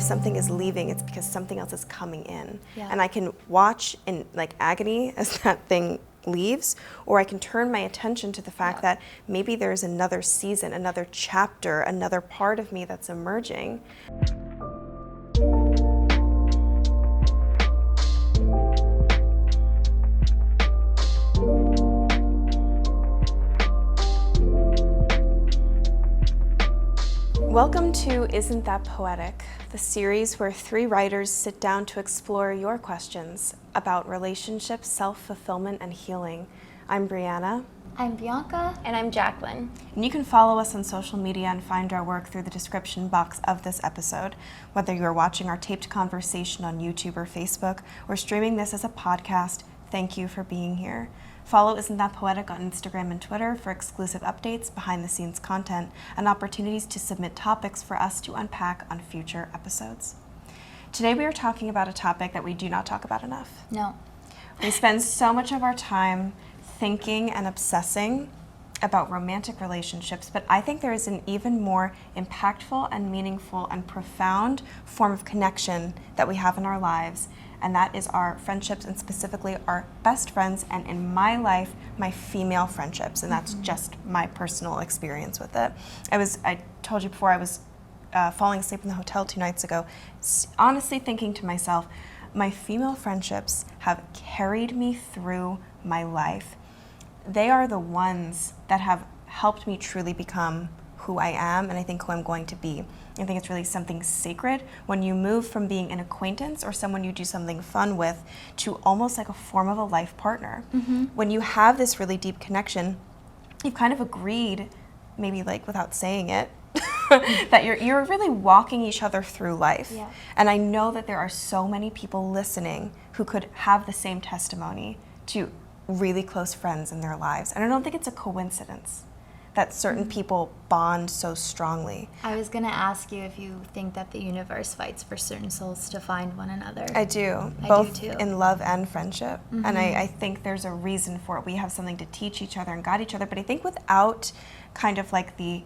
something is leaving, it's because something else is coming in. Yeah. And I can watch in like agony as that thing leaves, or I can turn my attention to the fact that maybe there's another season, another chapter, another part of me that's emerging. Welcome to Isn't That Poetic, the series where three writers sit down to explore your questions about relationships, self-fulfillment, and healing. I'm Brianna. I'm Bianca. And I'm Jacqueline. And you can follow us on social media and find our work through the description box of this episode. Whether you're watching our taped conversation on YouTube or Facebook, or streaming this as a podcast, thank you for being here. Follow Isn't That Poetic on Instagram and Twitter for exclusive updates, behind-the-scenes content, and opportunities to submit topics for us to unpack on future episodes. Today we are talking about a topic that we do not talk about enough. No. We spend so much of our time thinking and obsessing about romantic relationships, but I think there is an even more impactful and meaningful and profound form of connection that we have in our lives, and that is our friendships, and specifically our best friends, and in my life, my female friendships, and that's just my personal experience with it. I told you before, I was falling asleep in the hotel 2 nights ago, honestly thinking to myself, my female friendships have carried me through my life. They are the ones that have helped me truly become who I am, and I think who I'm going to be. I think it's really something sacred when you move from being an acquaintance or someone you do something fun with to almost like a form of a life partner. When you have this really deep connection, you've kind of agreed, maybe like without saying it, that you're really walking each other through life. Yeah. And I know that there are so many people listening who could have the same testimony to really close friends in their lives. And I don't think it's a coincidence that certain people bond so strongly. I was going to ask you if you think that the universe fights for certain souls to find one another. I do, I both do too. in love and friendship. And I think there's a reason for it. We have something to teach each other and guide each other, but I think without kind of like the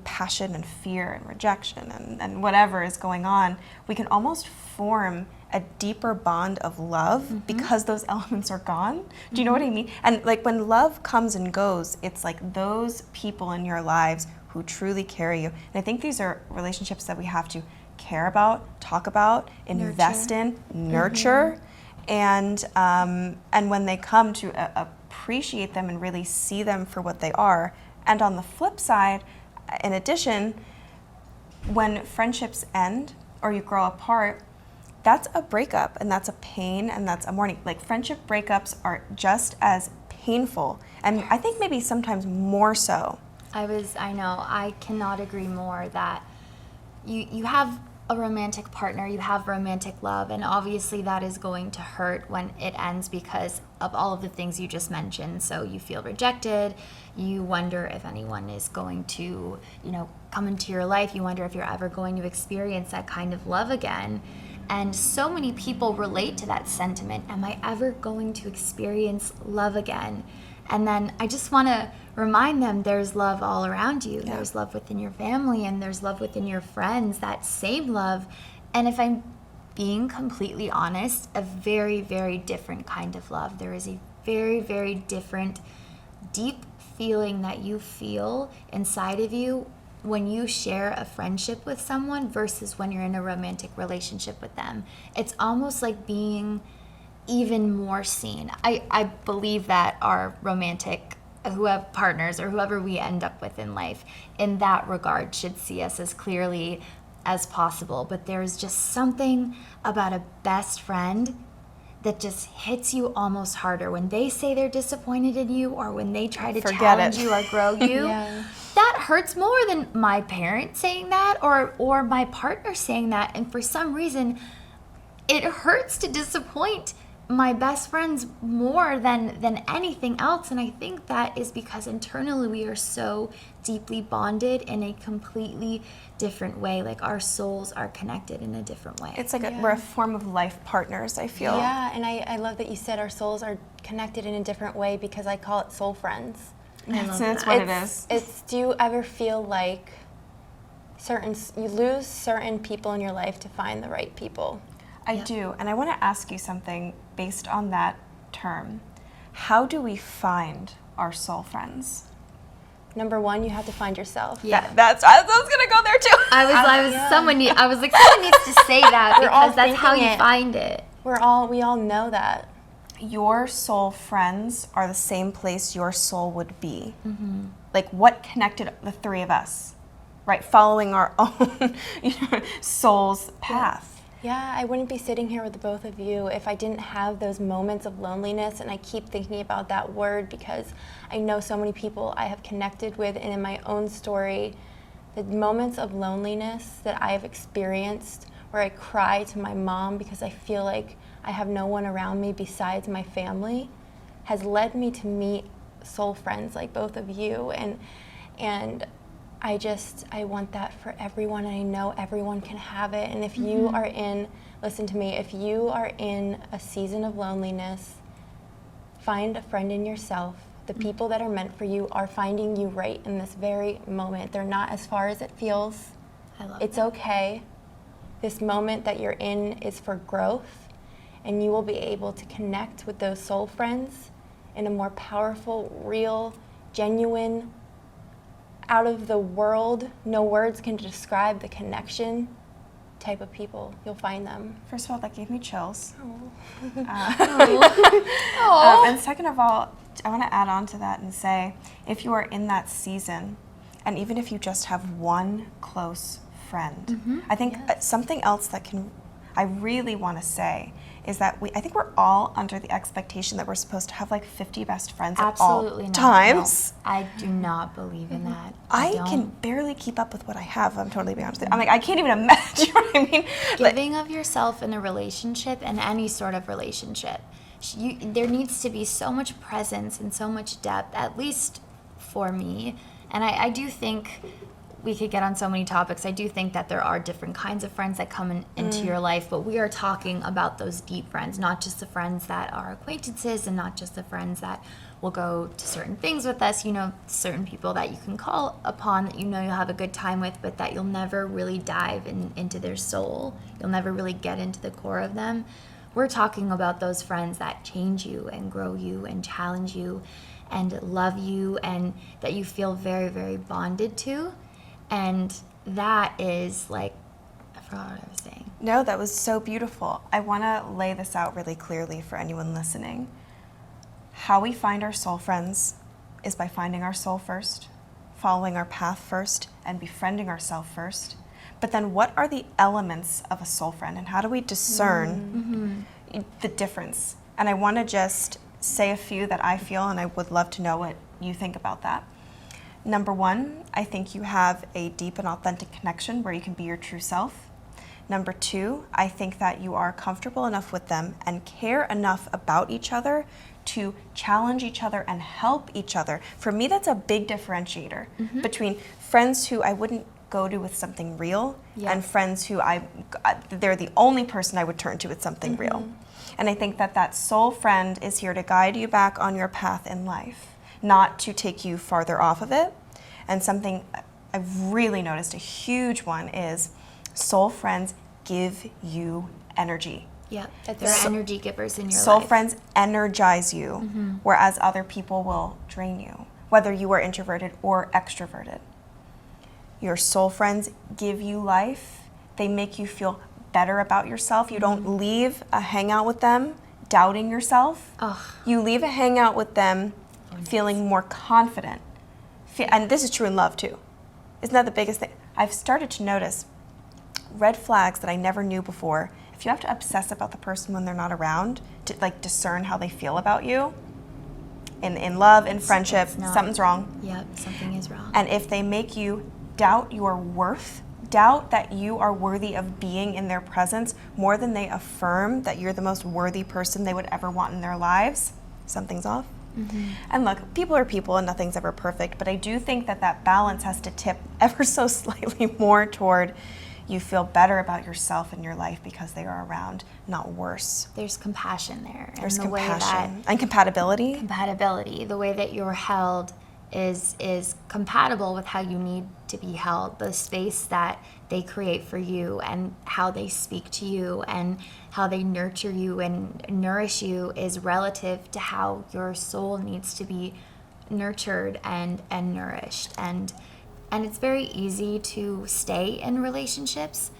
passion and fear and rejection and whatever is going on, we can almost form a deeper bond of love because those elements are gone. Do you know what I mean? And like when love comes and goes, it's like those people in your lives who truly carry you. And I think these are relationships that we have to care about, talk about, invest in, nurture, and when they come, to appreciate them and really see them for what they are. And on the flip side, in addition, when friendships end or you grow apart, that's a breakup, and that's a pain, and that's a mourning. Like, friendship breakups are just as painful, and I think maybe sometimes more so. I know, I cannot agree more that you have a romantic partner, you have romantic love, and obviously that is going to hurt when it ends because of all of the things you just mentioned. So you feel rejected, you wonder if anyone is going to, come into your life, you wonder if you're ever going to experience that kind of love again. And so many people relate to that sentiment. Am I ever going to experience love again? And then I just want to remind them there's love all around you. Yeah. There's love within your family, and there's love within your friends, that same love. And if I'm being completely honest, a very, very different kind of love. There is a very, very different, deep feeling that you feel inside of you when you share a friendship with someone versus when you're in a romantic relationship with them. It's almost like being even more seen. I believe that our romantic, who have partners or whoever we end up with in life, in that regard should see us as clearly as possible. But there's just something about a best friend that just hits you almost harder when they say they're disappointed in you, or when they try to challenge you or grow you. Yeah. That hurts more than my parents saying that or my partner saying that. And for some reason, it hurts to disappoint my best friends more than anything else. And I think that is because internally we are so deeply bonded in a completely different way. Like, our souls are connected in a different way. It's like we're a form of life partners, I feel. Yeah, and I love that you said our souls are connected in a different way, because I call it soul friends. That's what it is. Do you ever feel like you lose certain people in your life to find the right people. I do, and I want to ask you something based on that term. How do we find our soul friends? Number one, you have to find yourself. Yeah. I was gonna go there too. I was like, someone needs to say that We're all because that's how thinking you it. find it. We all know that. Your soul friends are the same place your soul would be. Mm-hmm. Like what connected the three of us, right? Following our own soul's path. Yeah, I wouldn't be sitting here with the both of you if I didn't have those moments of loneliness, and I keep thinking about that word because I know so many people I have connected with, and in my own story, the moments of loneliness that I have experienced where I cry to my mom because I feel like I have no one around me besides my family has led me to meet soul friends like both of you, and I want that for everyone, and I know everyone can have it. And if you are listen to me, if you are in a season of loneliness, find a friend in yourself. The people that are meant for you are finding you right in this very moment. They're not as far as it feels. I love It's okay. This moment that you're in is for growth, and you will be able to connect with those soul friends in a more powerful, real, genuine, out of the world, no words can describe the connection type of people. You'll find them. First of all, that gave me chills. Oh. And second of all, I want to add on to that and say, if you are in that season, and even if you just have one close friend, I think something else that I really want to say is that I think we're all under the expectation that we're supposed to have like 50 best friends Absolutely at all not. times. No, I do not believe in that. I don't. can barely keep up with what I have. I'm totally being honest with you. I'm like, I can't even imagine. You know what I mean? Giving of yourself in a relationship, and any sort of relationship, there needs to be so much presence and so much depth, at least for me. And I do think we could get on so many topics. I do think that there are different kinds of friends that come into your life, but we are talking about those deep friends, not just the friends that are acquaintances and not just the friends that will go to certain things with us, certain people that you can call upon that you'll have a good time with, but that you'll never really dive into their soul. You'll never really get into the core of them. We're talking about those friends that change you and grow you and challenge you and love you, and that you feel very, very bonded to. And that is like, I forgot what I was saying. No, that was so beautiful. I want to lay this out really clearly for anyone listening. How we find our soul friends is by finding our soul first, following our path first, and befriending ourselves first. But then what are the elements of a soul friend, and how do we discern the difference? And I want to just say a few that I feel, and I would love to know what you think about that. Number one, I think you have a deep and authentic connection where you can be your true self. Number two, I think that you are comfortable enough with them and care enough about each other to challenge each other and help each other. For me, that's a big differentiator between friends who I wouldn't go to with something real and friends who they're the only person I would turn to with something real. And I think that soul friend is here to guide you back on your path in life, not to take you farther off of it. And something I've really noticed, a huge one, is soul friends give you energy. Yeah, they're energy givers in your Soul life. friends energize you, whereas other people will drain you, whether you are introverted or extroverted. Your soul friends give you life. They make you feel better about yourself. You don't leave a hangout with them doubting yourself. You leave a hangout with them feeling more confident. And this is true in love too. Isn't that the biggest thing? I've started to notice red flags that I never knew before. If you have to obsess about the person when they're not around to like discern how they feel about you, in love, in friendship, something's wrong. Yep, something is wrong. And if they make you doubt your worth, doubt that you are worthy of being in their presence more than they affirm that you're the most worthy person they would ever want in their lives, something's off. And look, people are people and nothing's ever perfect, but I do think that balance has to tip ever so slightly more toward you feel better about yourself and your life because they are around, not worse. There's compassion there. There's and the compassion. Way that and compatibility. Compatibility, the way that you're held is compatible with how you need to be held. The space that they create for you and how they speak to you and how they nurture you and nourish you is relative to how your soul needs to be nurtured and nourished. And it's very easy to stay in relationships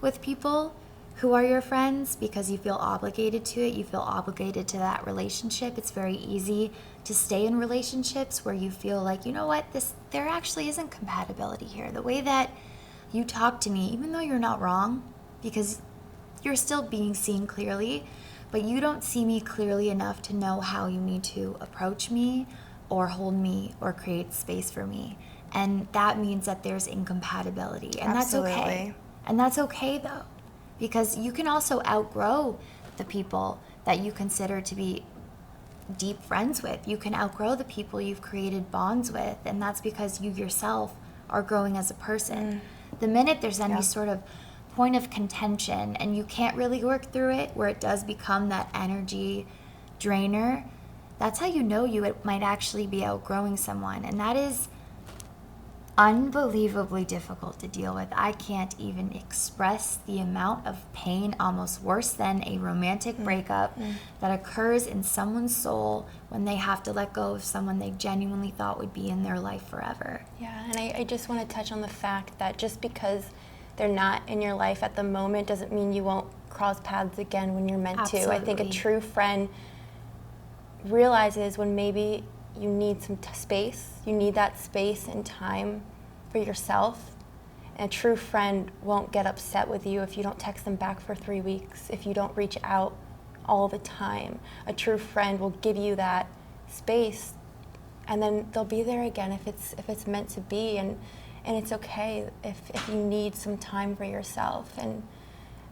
with people who are your friends because you feel obligated to it. You feel obligated to that relationship. It's very easy to stay in relationships where you feel like, you know what, there actually isn't compatibility here. The way that you talk to me, even though you're not wrong, because you're still being seen clearly, but you don't see me clearly enough to know how you need to approach me or hold me or create space for me. And that means that there's incompatibility. And Absolutely. that's okay. And that's okay though, because you can also outgrow the people that you consider to be deep friends with. You can outgrow the people you've created bonds with, and that's because you yourself are growing as a person. The minute there's any sort of point of contention and you can't really work through it, where it does become that energy drainer, that's how you know you might actually be outgrowing someone. And that is unbelievably difficult to deal with. I can't even express the amount of pain, almost worse than a romantic breakup, that occurs in someone's soul when they have to let go of someone they genuinely thought would be in their life forever. Yeah, and I just want to touch on the fact that just because they're not in your life at the moment doesn't mean you won't cross paths again when you're meant to. I think a Absolutely. true friend realizes when maybe you need some space, you need that space and time for yourself. And a true friend won't get upset with you if you don't text them back for 3 weeks, if you don't reach out all the time. A true friend will give you that space, and then they'll be there again if it's meant to be. And it's okay if you need some time for yourself. And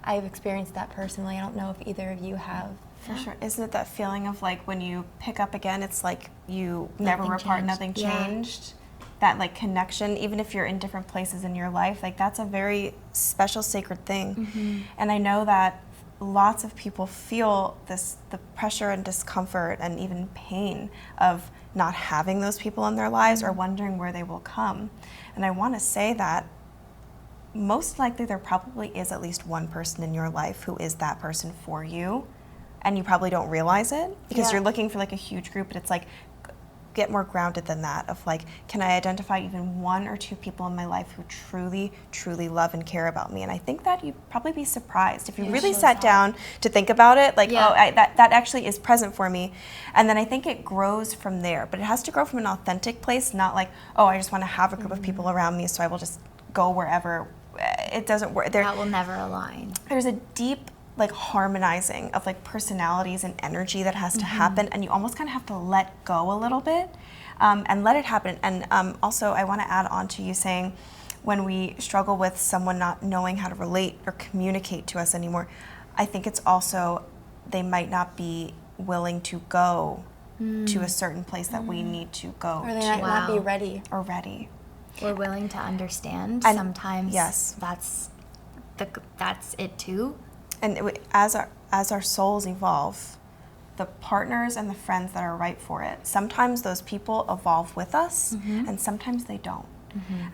I've experienced that personally. I don't know if either of you have. For sure. Isn't it that feeling of like when you pick up again, it's like you never Nothing were apart, changed. nothing Yeah. changed? That like connection, even if you're in different places in your life, like that's a very special, sacred thing. And I know that lots of people feel the pressure and discomfort and even pain of not having those people in their lives or wondering where they will come. And I want to say that most likely there probably is at least one person in your life who is that person for you, and you probably don't realize it because you're looking for like a huge group, but it's like, get more grounded than that of like, can I identify even one or two people in my life who truly, truly love and care about me? And I think that you'd probably be surprised if you really sat down to think about it, like, that actually is present for me. And then I think it grows from there, but it has to grow from an authentic place, not like, oh, I just want to have a group of people around me so I will just go wherever. It doesn't work. That will never align. There's a deep like harmonizing of like personalities and energy that has to happen, and you almost kind of have to let go a little bit and let it happen. And also I want to add on to you saying when we struggle with someone not knowing how to relate or communicate to us anymore, I think it's also they might not be willing to go to a certain place that we need to go Or they to might not be ready. or ready. We're willing to understand. And- sometimes yes. that's it too. And as our souls evolve, the partners and the friends that are right for it, sometimes those people evolve with us, and sometimes they don't.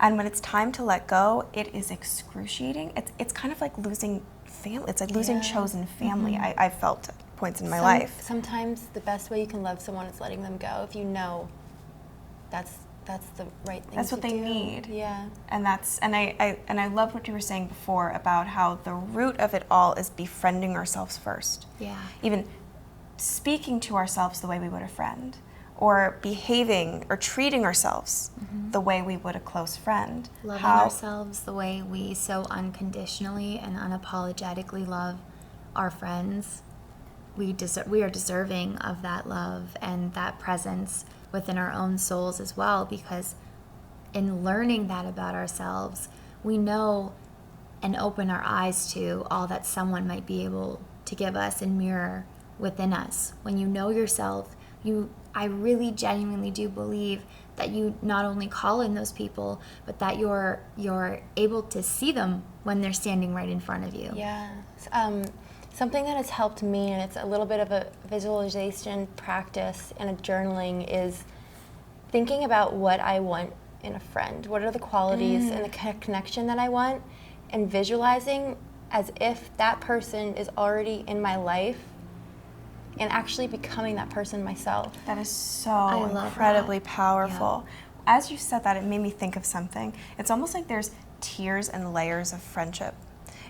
And when it's time to let go, it is excruciating. It's kind of like losing family. It's like losing chosen family. I've felt at points in my life. Sometimes the best way you can love someone is letting them go if you know that's the right thing That's to what they do. need. Yeah. And I love what you were saying before about how the root of it all is befriending ourselves first. Yeah. Even speaking to ourselves the way we would a friend, or behaving or treating ourselves the way we would a close friend. Loving ourselves the way we so unconditionally and unapologetically love our friends. We are deserving of that love and that presence within our own souls as well, because in learning that about ourselves, we know and open our eyes to all that someone might be able to give us and mirror within us. When you know yourself, I really genuinely do believe that you not only call in those people, but that you're able to see them when they're standing right in front of you. Yeah. Something that has helped me, and it's a little bit of a visualization practice and a journaling, is thinking about what I want in a friend. What are the qualities and the connection that I want, and visualizing as if that person is already in my life and actually becoming that person myself. That is so love incredibly that. powerful. As you said that, it made me think of something. It's almost like there's tiers and layers of friendship.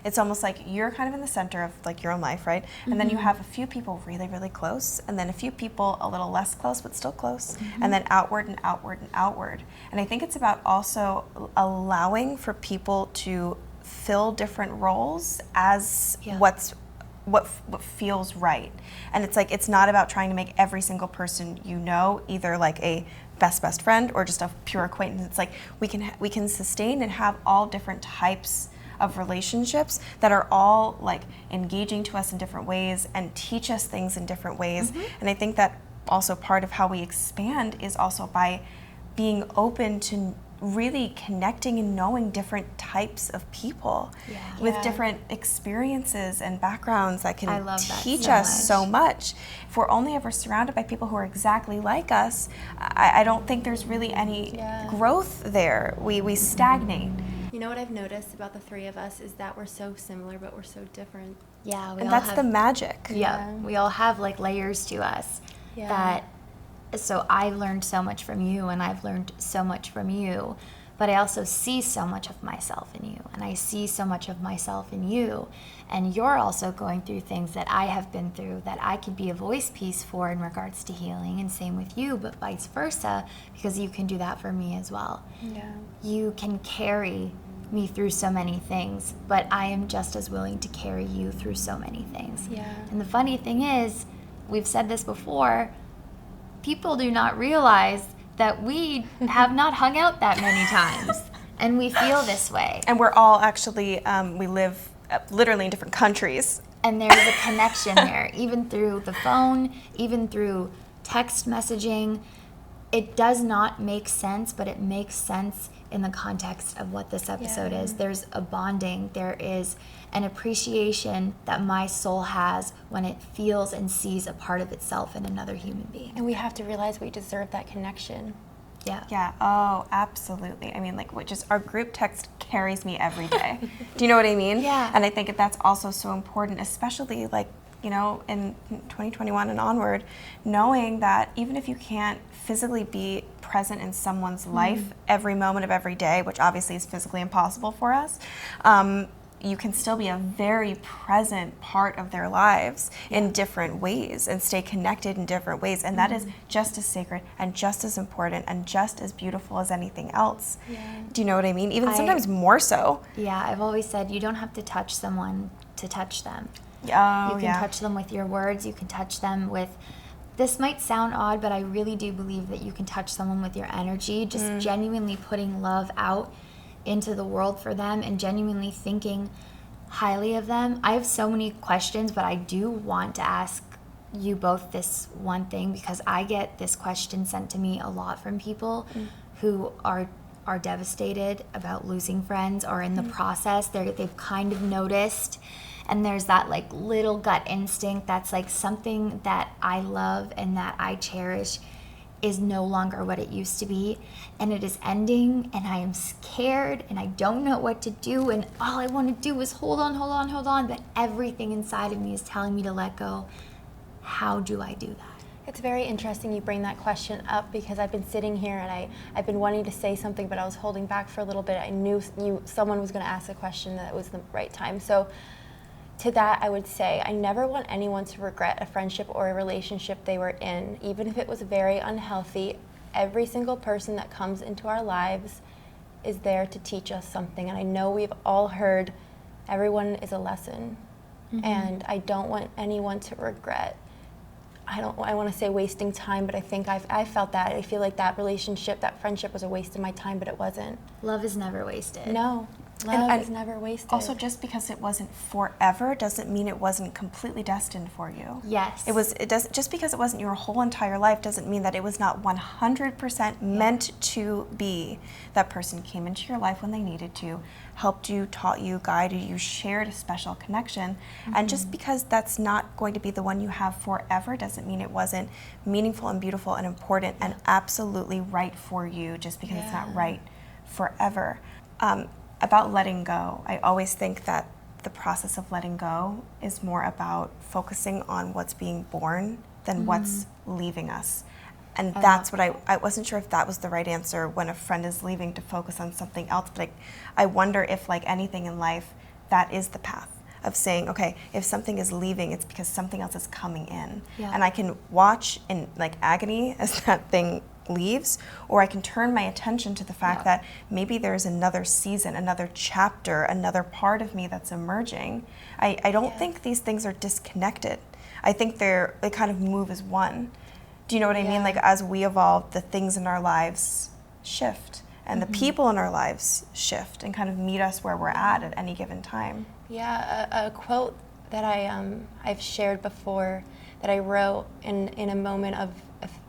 It's almost like you're kind of in the center of like your own life, right? And then you have a few people really, really close, and then a few people a little less close but still close, and then outward and outward and outward. And I think it's about also allowing for people to fill different roles as what feels right. And it's like, it's not about trying to make every single person you know either like a best friend or just a pure acquaintance. It's like we can sustain and have all different types of relationships that are all like engaging to us in different ways and teach us things in different ways. And I think that also part of how we expand is also by being open to really connecting and knowing different types of people with different experiences and backgrounds that I can love that teach so us much. so much. If we're only ever surrounded by people who are exactly like us, I don't think there's really any growth there. We stagnate. You know what I've noticed about the three of us is that we're so similar, but we're so different. Yeah, we And all that's have, the magic. we all have like layers to us that, so I've learned so much from you and I've learned so much from you, but I also see so much of myself in you and I see so much of myself in you, and you're also going through things that I have been through that I could be a voice piece for in regards to healing, and same with you, but vice versa, because you can do that for me as well. You can carry me through so many things, but I am just as willing to carry you through so many things. And the funny thing is, we've said this before, people do not realize that we have not hung out that many times, and we feel this way. And we're all actually, we live literally in different countries. And there's a connection there, even through the phone, even through text messaging. It does not make sense, but it makes sense in the context of what this episode is. There's a bonding, there is an appreciation that my soul has when it feels and sees a part of itself in another human being. And we have to realize we deserve that connection. Yeah, oh, absolutely. I mean, like, just our group text carries me every day. Do you know what I mean? Yeah. And I think that's also so important, especially like, you know, in 2021 and onward, knowing that even if you can't physically be present in someone's life every moment of every day, which obviously is physically impossible for us, you can still be a very present part of their lives in different ways and stay connected in different ways. And that is just as sacred and just as important and just as beautiful as anything else. Do you know what I mean? Even sometimes more so. Yeah, I've always said you don't have to touch someone to touch them. Oh, You can touch them with your words, you can touch them with, this might sound odd, but I really do believe that you can touch someone with your energy, just genuinely putting love out into the world for them and genuinely thinking highly of them. I have so many questions, but I do want to ask you both this one thing, because I get this question sent to me a lot from people who are devastated about losing friends or in the process. They've kind of noticed, and there's that like little gut instinct that's like something that I love and that I cherish is no longer what it used to be, and it is ending, and I am scared and I don't know what to do, and all I want to do is hold on, but everything inside of me is telling me to let go. How do I do that? It's very interesting you bring that question up, because I've been sitting here and I've been wanting to say something, but I was holding back for a little bit. I knew someone was going to ask a question that was the right time. So to that, I would say I never want anyone to regret a friendship or a relationship they were in, even if it was very unhealthy. Every single person that comes into our lives is there to teach us something. And I know we've all heard everyone is a lesson. And I don't want anyone to regret. I want to say wasting time, but I think I felt that. I feel like that relationship, that friendship was a waste of my time, but it wasn't. Love is never wasted. No. Love is never wasted. Also, just because it wasn't forever doesn't mean it wasn't completely destined for you. Yes. Just because it wasn't your whole entire life doesn't mean that it was not 100% meant to be. That person came into your life when they needed to, helped you, taught you, guided you, shared a special connection. And just because that's not going to be the one you have forever doesn't mean it wasn't meaningful and beautiful and important and absolutely right for you just because it's not right forever. About letting go, I always think that the process of letting go is more about focusing on what's being born than what's leaving us. And that's what I wasn't sure if that was the right answer when a friend is leaving to focus on something else, but I wonder if, like anything in life, that is the path of saying, okay, if something is leaving, it's because something else is coming in. Yeah. And I can watch in like agony as that thing leaves, or I can turn my attention to the fact that maybe there's another season, another chapter, another part of me that's emerging. I don't think these things are disconnected. I think they kind of move as one. Do you know what I mean? Like, as we evolve, the things in our lives shift, and the people in our lives shift and kind of meet us where we're at any given time. Yeah, a quote that I've shared before that I wrote in a moment of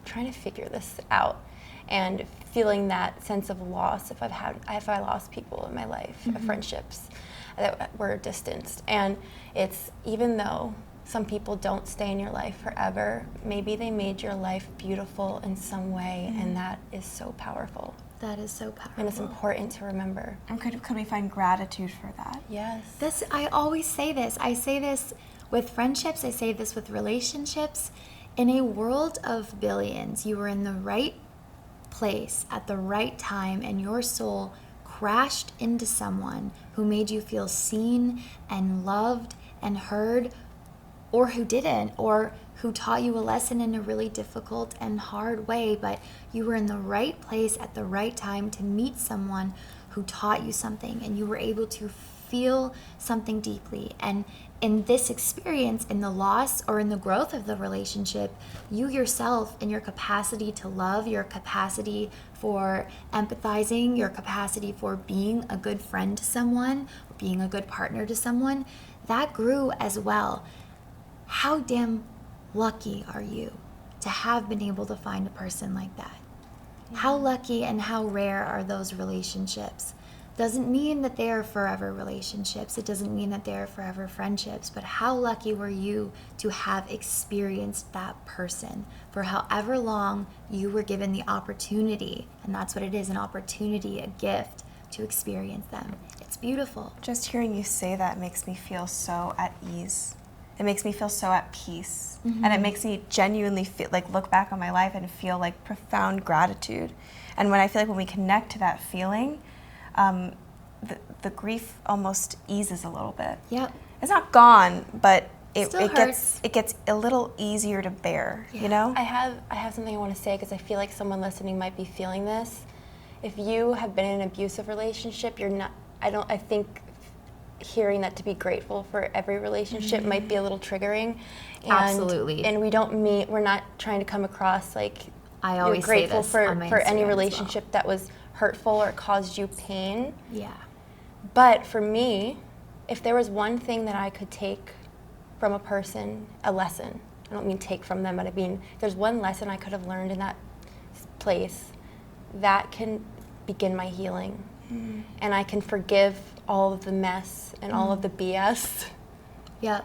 trying to figure this out and feeling that sense of loss if I lost people in my life, friendships that were distanced. And it's, even though some people don't stay in your life forever, maybe they made your life beautiful in some way, and that is so powerful. That is so powerful. And it's important to remember. And could we find gratitude for that? Yes. I always say this. I say this with friendships. I say this with relationships. In a world of billions, you were in the right place at the right time, and your soul crashed into someone who made you feel seen and loved and heard, or who didn't, or who taught you a lesson in a really difficult and hard way, but you were in the right place at the right time to meet someone who taught you something, and you were able to feel something deeply. And in this experience, in the loss or in the growth of the relationship, you yourself, in your capacity to love, your capacity for empathizing, your capacity for being a good friend to someone, or being a good partner to someone, that grew as well. How damn lucky are you to have been able to find a person like that? How lucky and how rare are those relationships? Doesn't mean that they are forever relationships. It doesn't mean that they are forever friendships. But how lucky were you to have experienced that person for however long you were given the opportunity? And that's what it is, an opportunity, a gift to experience them. It's beautiful. Just hearing you say that makes me feel so at ease. It makes me feel so at peace. And it makes me genuinely feel like, look back on my life and feel like profound gratitude. And when I feel like when we connect to that feeling, the grief almost eases a little bit. Yep. It's not gone, but it hurts. gets a little easier to bear, you know? I have something I want to say, because I feel like someone listening might be feeling this. If you have been in an abusive relationship, I think hearing that, to be grateful for every relationship might be a little triggering. Absolutely. And we're not trying to come across like I you're always say grateful this for on my any Instagram as relationship that was hurtful or caused you pain. Yeah. But for me, if there was one thing that I could take from a person, a lesson, I don't mean take from them, but I mean, if there's one lesson I could have learned in that place, that can begin my healing. And I can forgive all of the mess and all of the BS. Yeah.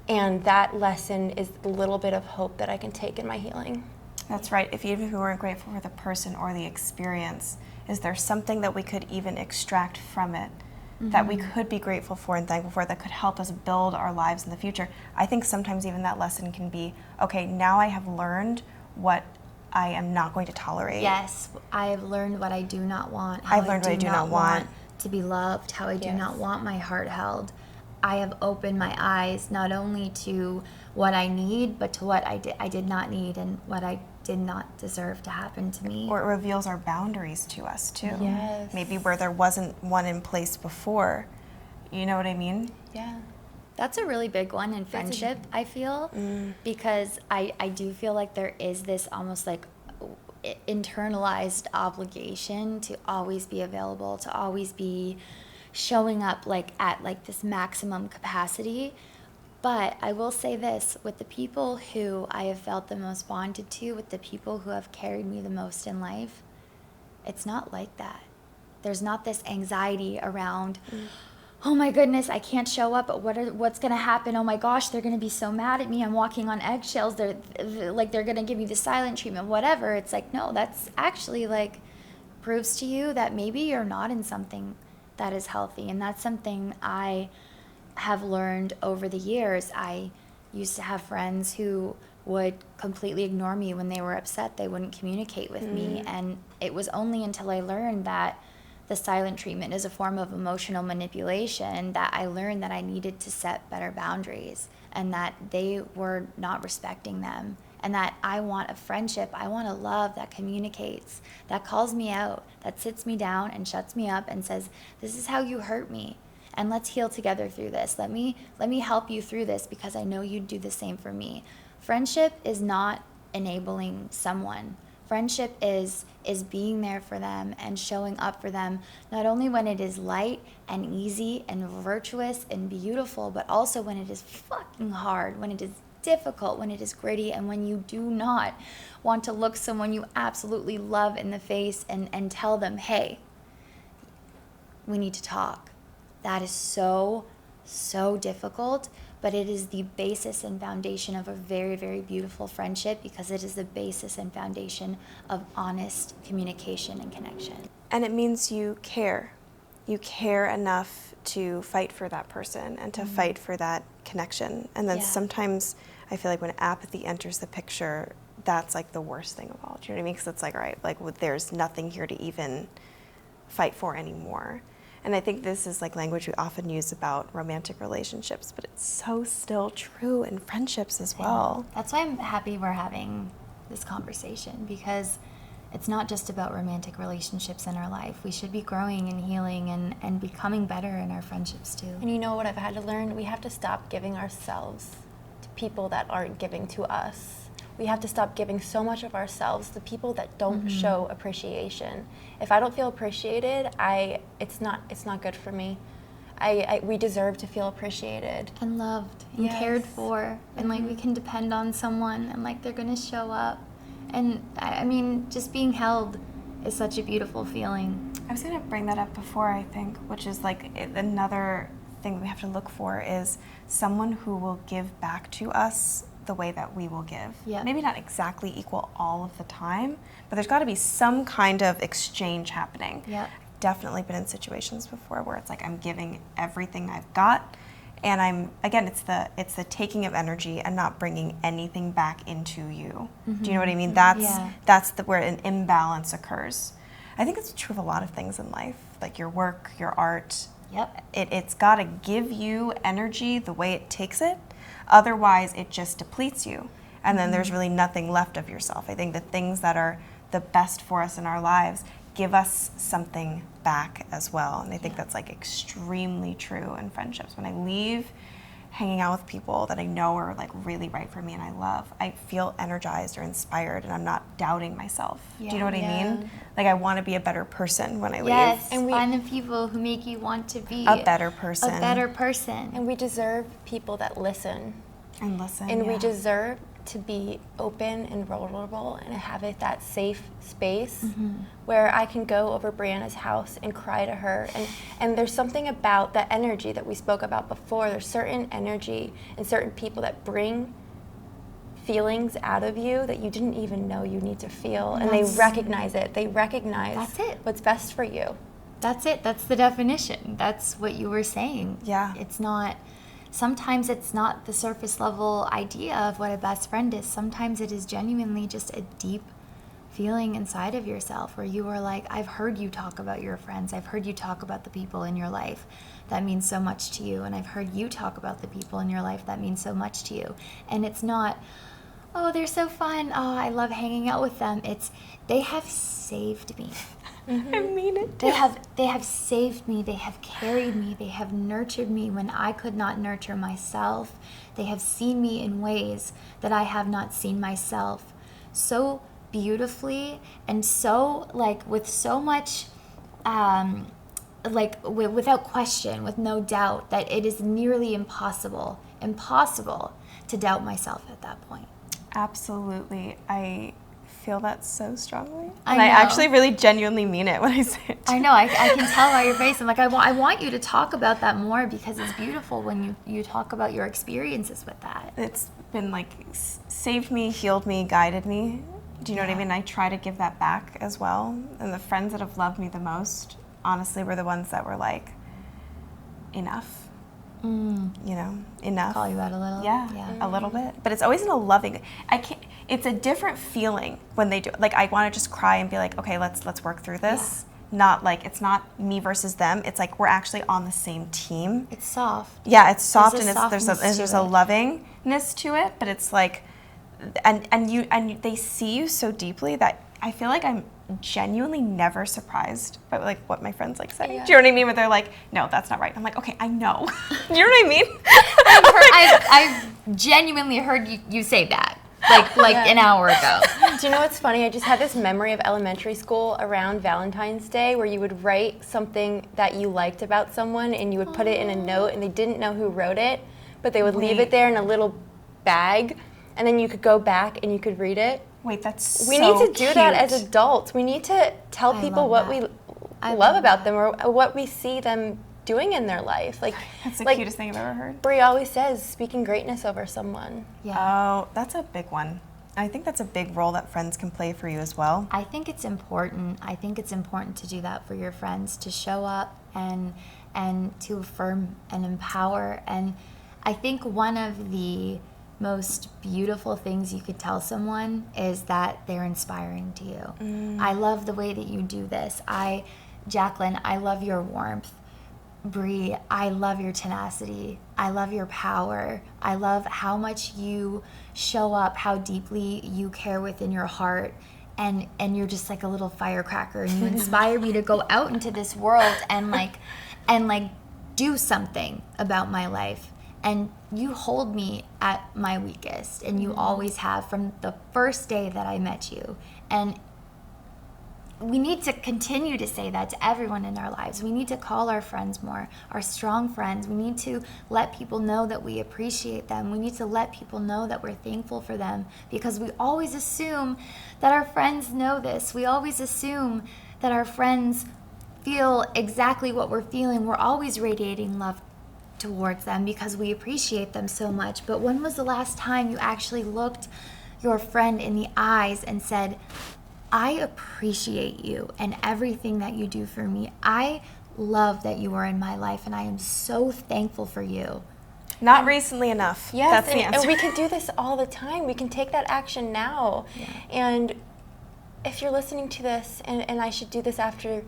And that lesson is a little bit of hope that I can take in my healing. That's right. Even if we weren't grateful for the person or the experience, is there something that we could even extract from it that we could be grateful for and thankful for that could help us build our lives in the future? I think sometimes even that lesson can be, okay, now I have learned what I am not going to tolerate. Yes, I have learned what I do not want. I've learned what I do not want to be loved, how I do not want my heart held. I have opened my eyes not only to what I need, but to what I did not need and what I did not deserve to happen to me. Or it reveals our boundaries to us too. Yes. Maybe where there wasn't one in place before. You know what I mean? Yeah. That's a really big one in friendship, I feel, because I do feel like there is this almost like internalized obligation to always be available, to always be showing up like at like this maximum capacity. But I will say this, with the people who I have felt the most bonded to, with the people who have carried me the most in life, it's not like that. There's not this anxiety around, oh my goodness, I can't show up, but what's going to happen? Oh my gosh, they're going to be so mad at me. I'm walking on eggshells. They're going to give me the silent treatment, whatever. It's like, no, that's actually like proves to you that maybe you're not in something that is healthy. And that's something I have learned over the years. I used to have friends who would completely ignore me when they were upset. They wouldn't communicate with me. And it was only until I learned that the silent treatment is a form of emotional manipulation that I learned that I needed to set better boundaries and that they were not respecting them. And that I want a friendship, I want a love that communicates, that calls me out, that sits me down and shuts me up and says, this is how you hurt me. And let's heal together through this. Let me help you through this because I know you'd do the same for me. Friendship is not enabling someone. Friendship is being there for them and showing up for them, not only when it is light and easy and virtuous and beautiful, but also when it is fucking hard, when it is difficult, when it is gritty, and when you do not want to look someone you absolutely love in the face and tell them, hey, we need to talk. That is so, so difficult, but it is the basis and foundation of a very, very beautiful friendship because it is the basis and foundation of honest communication and connection. And it means you care. You care enough to fight for that person and to fight for that connection. And then sometimes I feel like when apathy enters the picture, that's like the worst thing of all. Do you know what I mean? Because it's like, all right, like there's nothing here to even fight for anymore. And I think this is like language we often use about romantic relationships, but it's so still true in friendships as well. That's why I'm happy we're having this conversation, because it's not just about romantic relationships in our life. We should be growing and healing and becoming better in our friendships too. And you know what I've had to learn? We have to stop giving ourselves to people that aren't giving to us. We have to stop giving so much of ourselves to people that don't show appreciation. If I don't feel appreciated, it's not good for me. We deserve to feel appreciated And loved and cared for, and like we can depend on someone and like they're gonna show up. And I mean, just being held is such a beautiful feeling. I was going to bring that up before, I think, which is like another thing we have to look for is someone who will give back to us the way that we will give. Yeah. Maybe not exactly equal all of the time, but there's got to be some kind of exchange happening. Yeah. I've definitely been in situations before where it's like I'm giving everything I've got, and it's the taking of energy and not bringing anything back into you. Do you know what I mean? That's where an imbalance occurs. I think it's true of a lot of things in life, like your work, your art. Yep. It's got to give you energy the way it takes it. Otherwise, it just depletes you. And then there's really nothing left of yourself. I think the things that are the best for us in our lives give us something back as well. And I think that's like extremely true in friendships. When I leave hanging out with people that I know are like really right for me and I love, I feel energized or inspired and I'm not doubting myself. Do you know what I mean? Like I want to be a better person when I leave. Yes, and find the people who make you want to be a better person. A better person. And we deserve people that listen. And listen. And we deserve to be open and vulnerable and have that safe space where I can go over Brianna's house and cry to her. And there's something about that energy that we spoke about before. There's certain energy and certain people that bring feelings out of you that you didn't even know you need to feel. And they recognize it. They recognize That's it. what's best for you. That's it. That's the definition. That's what you were saying. Yeah. Sometimes it's not the surface level idea of what a best friend is. Sometimes it is genuinely just a deep feeling inside of yourself where you are like, I've heard you talk about your friends. I've heard you talk about the people in your life that mean so much to you. And I've heard you talk about the people in your life that mean so much to you. And it's not, oh, they're so fun. Oh, I love hanging out with them. It's, they have saved me. I mean it. They have saved me. They have carried me. They have nurtured me when I could not nurture myself. They have seen me in ways that I have not seen myself so beautifully and so like with so much like without question, with no doubt, that it is nearly impossible to doubt myself at that point. Absolutely. I feel that so strongly. I And I know. actually really genuinely mean it when I say it. I know, I can tell by your face. I'm like, I want you to talk about that more, because it's beautiful when you talk about your experiences with that. It's been like saved me, healed me, guided me. Do you know what I mean? I try to give that back as well. And the friends that have loved me the most, honestly, were the ones that were like, enough. You know, enough. Call you out a little? Yeah, a little bit. But it's always in a loving. It's a different feeling when they do. Like, I want to just cry and be like, okay, let's work through this. Not like, it's not me versus them. It's like we're actually on the same team. It's soft. Yeah, it's soft, There's a and there's softness a to it. lovingness to it. But it's like, and they see you so deeply that I feel like I'm genuinely never surprised by like what my friends like say. Yeah. Do you know what I mean? Where they're like, no, that's not right. I'm like, okay, I know. You know what I mean? I've genuinely heard you say that, like an hour ago. Do you know what's funny? I just had this memory of elementary school around Valentine's Day where you would write something that you liked about someone and you would put it in a note, and they didn't know who wrote it, but they would leave it there in a little bag, and then you could go back and you could read it. Wait, that's We so need to do that cute. as adults. We need to tell I people love what that. we love about them or what we see them doing in their life. Like, That's the like cutest thing I've ever heard. Brie always says, speaking greatness over someone. Yeah. Oh, that's a big one. I think that's a big role that friends can play for you as well. I think it's important. I think it's important to do that for your friends, to show up and to affirm and empower. And I think one of the most beautiful things you could tell someone is that they're inspiring to you. I love the way that you do this. Jacqueline, I love your warmth. Brie, I love your tenacity. I love your power. I love how much you show up, how deeply you care within your heart, and you're just like a little firecracker, and you inspire me to go out into this world and do something about my life. And you hold me at my weakest, and you always have from the first day that I met you. And we need to continue to say that to everyone in our lives. We need to call our friends more, our strong friends. We need to let people know that we appreciate them. We need to let people know that we're thankful for them, because we always assume that our friends know this. We always assume that our friends feel exactly what we're feeling. We're always radiating love towards them because we appreciate them so much. But when was the last time you actually looked your friend in the eyes and said, I appreciate you and everything that you do for me. I love that you are in my life, and I am so thankful for you. Not recently enough. Yes, That's the and answer. we can do this all the time. We can take that action now. Yeah. And if you're listening to this, and I should do this after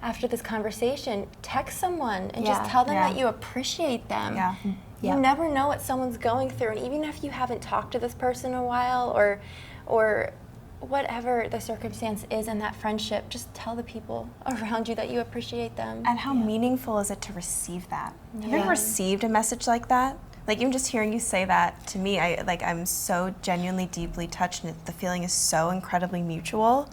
this conversation, text someone and just Yeah, tell them yeah. that you appreciate them. Yeah. Yeah. You never know what someone's going through, and even if you haven't talked to this person in a while, or whatever the circumstance is in that friendship, just tell the people around you that you appreciate them. And how meaningful is it to receive that? Have you Yeah. ever received a message like that? Like, even just hearing you say that to me, I'm so genuinely deeply touched, and the feeling is so incredibly mutual.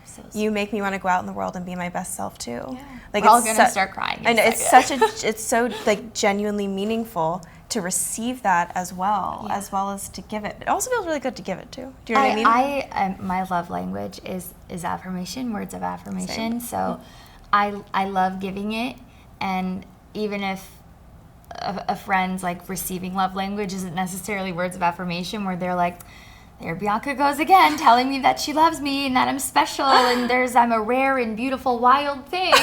So You make me want to go out in the world and be my best self too. Yeah. Like, We're all it's gonna start crying in I know, a it's so like genuinely meaningful to receive that as well as to give it. It also feels really good to give it too. Do you know what I mean? My love language is affirmation, words of affirmation. Same. So I love giving it, and even if a friend's like receiving love language isn't necessarily words of affirmation, where they're like, there Bianca goes again, telling me that she loves me and that I'm special and I'm a rare and beautiful wild thing.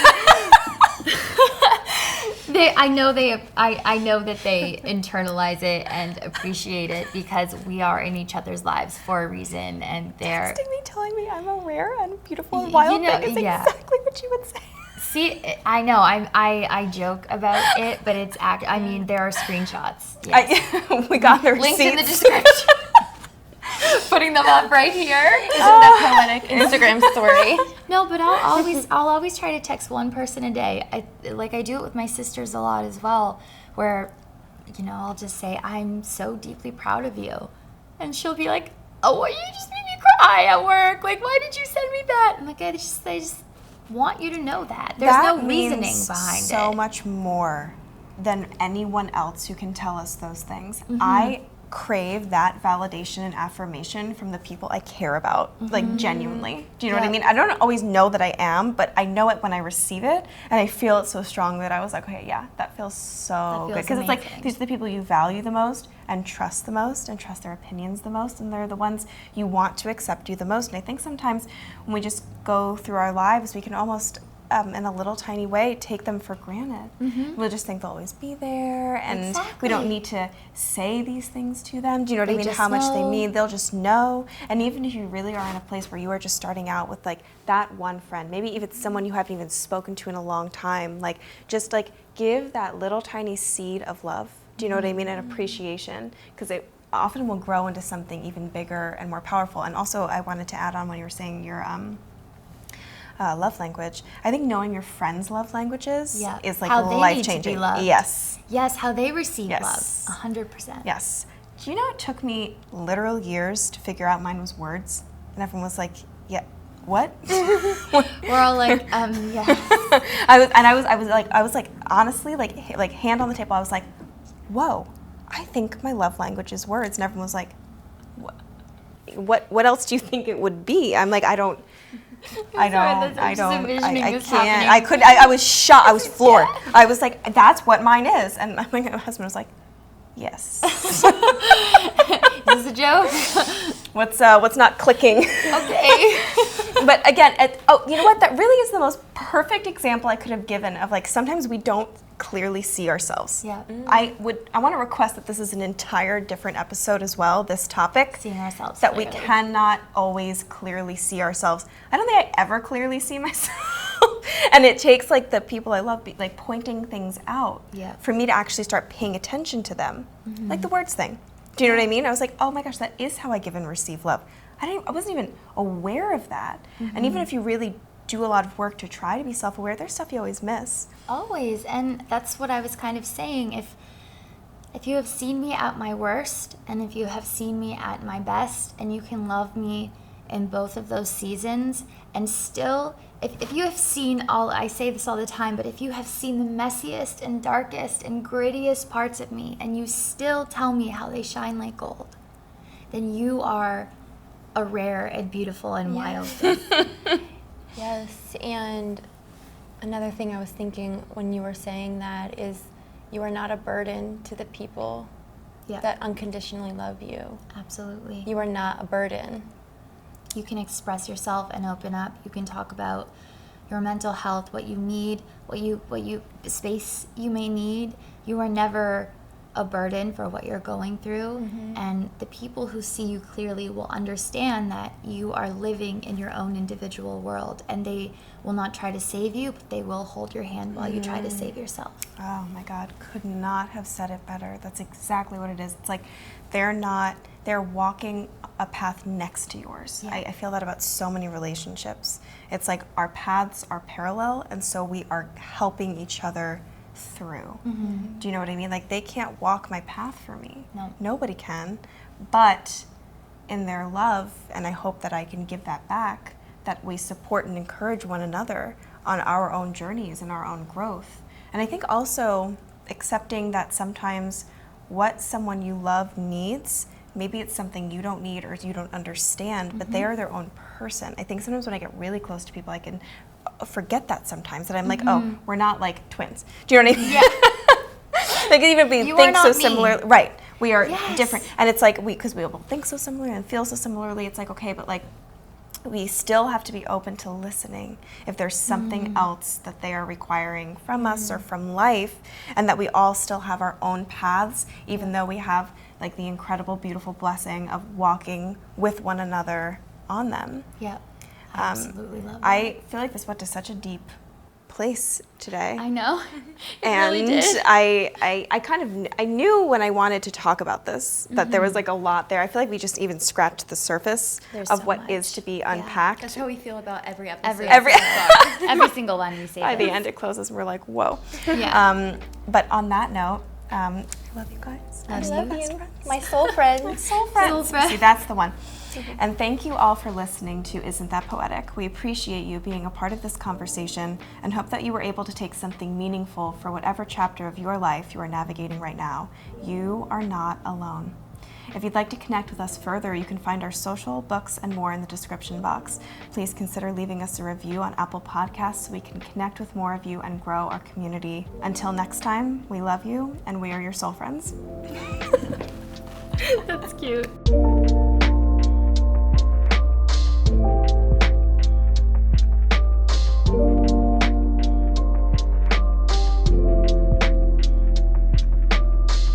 I know that they internalize it and appreciate it, because we are in each other's lives for a reason, and they're Texting me, telling me I'm a rare and beautiful and wild thing is exactly what you would say. See, I know I joke about it, but it's I mean, there are screenshots. Yes. We got their Links in the receipts. description. Putting them up right here. Isn't that poetic? Instagram story. No, but I'll always try to text one person a day. I do it with my sisters a lot as well, where, I'll just say, I'm so deeply proud of you, and she'll be like, oh, well, you just made me cry at work. Like, why did you send me that? I'm like, I just want you to know that. There's that no reasoning means behind it. so much more than anyone else who can tell us those things. Mm-hmm. I crave that validation and affirmation from the people I care about, like genuinely. Do you know what I mean? I don't always know that I am, but I know it when I receive it, and I feel it so strong that I was like, okay, yeah, that feels so good. Because it's like, these are the people you value the most and trust their opinions the most, and they're the ones you want to accept you the most. And I think sometimes when we just go through our lives, we can almost in a little tiny way, take them for granted. We'll just think they'll always be there, and we don't need to say these things to them. Do you know what I mean? How much they mean. They'll just know. And even if you really are in a place where you are just starting out with like that one friend, maybe if it's someone you haven't even spoken to in a long time, like just like give that little tiny seed of love. Do you know what I mean? And appreciation, because it often will grow into something even bigger and more powerful. And also, I wanted to add on when you were saying your love language. I think knowing your friends' love languages is like life-changing. Yes. Yes, how they receive love. 100%. Yes. Do you know it took me literal years to figure out mine was words? And everyone was like, yeah, what? We're all like, yeah. I was like, honestly, like hand on the table, I was like, whoa, I think my love language is words. And everyone was like, what else do you think it would be? I'm like, I can't. I was shocked. I was floored. Yeah. I was like, that's what mine is. And my husband was like, yes. Is this a joke? What's not clicking? Okay. But again, you know what? That really is the most perfect example I could have given of like sometimes we don't clearly see ourselves. Yeah. I want to request that this is an entire different episode as well, this topic. Seeing ourselves that clearly. We cannot always clearly see ourselves. I don't think I ever clearly see myself. And it takes like the people I love like pointing things out for me to actually start paying attention to them. Like the words thing. Do you know what I mean? I was like, oh my gosh, that is how I give and receive love. I wasn't even aware of that. And even if you really do a lot of work to try to be self-aware, there's stuff you always miss. Always. And that's what I was kind of saying. If you have seen me at my worst, and if you have seen me at my best, and you can love me in both of those seasons, and still, if you have seen I say this all the time, but if you have seen the messiest and darkest and grittiest parts of me, and you still tell me how they shine like gold, then you are a rare and beautiful and wild thing. Yes, and another thing I was thinking when you were saying that is you are not a burden to the people that unconditionally love you. Absolutely. You are not a burden. You can express yourself and open up. You can talk about your mental health, what you need, what space you may need. You are never a burden for what you're going through, and the people who see you clearly will understand that you are living in your own individual world, and they will not try to save you, but they will hold your hand while you try to save yourself. Oh my God, could not have said it better. That's exactly what it is. It's like they're walking a path next to yours. Yeah. I feel that about so many relationships. It's like our paths are parallel, and so we are helping each other through. Do you know what I mean? Like they can't walk my path for me. No. Nobody can. But in their love, and I hope that I can give that back, that we support and encourage one another on our own journeys and our own growth. And I think also accepting that sometimes what someone you love needs, maybe it's something you don't need or you don't understand, but they are their own person. I think sometimes when I get really close to people, I can forget that sometimes, that I'm like, oh, we're not like twins. Do you know what I mean? Yeah. They can even think so similar. Right. We are different. And it's like, because we both think so similarly and feel so similarly, it's like, okay, but like, we still have to be open to listening if there's something else that they are requiring from us or from life, and that we all still have our own paths, even though we have like the incredible, beautiful blessing of walking with one another on them. Yep. I absolutely love that. I feel like this went to such a deep place today. I know. It and really did. I knew when I wanted to talk about this that there was like a lot there. I feel like we just even scratched the surface of what is to be unpacked. That's how we feel about every episode. Every single one we say. By the end it closes and we're like, whoa. Yeah. But on that note, I love you guys. I love you. Friends. My soul friend. My soul friends. Soul friend. See, that's the one. And thank you all for listening to Isn't That Poetic? We appreciate you being a part of this conversation and hope that you were able to take something meaningful for whatever chapter of your life you are navigating right now. You are not alone. If you'd like to connect with us further, you can find our social, books, and more in the description box. Please consider leaving us a review on Apple Podcasts so we can connect with more of you and grow our community. Until next time, we love you, and we are your soul friends. That's cute.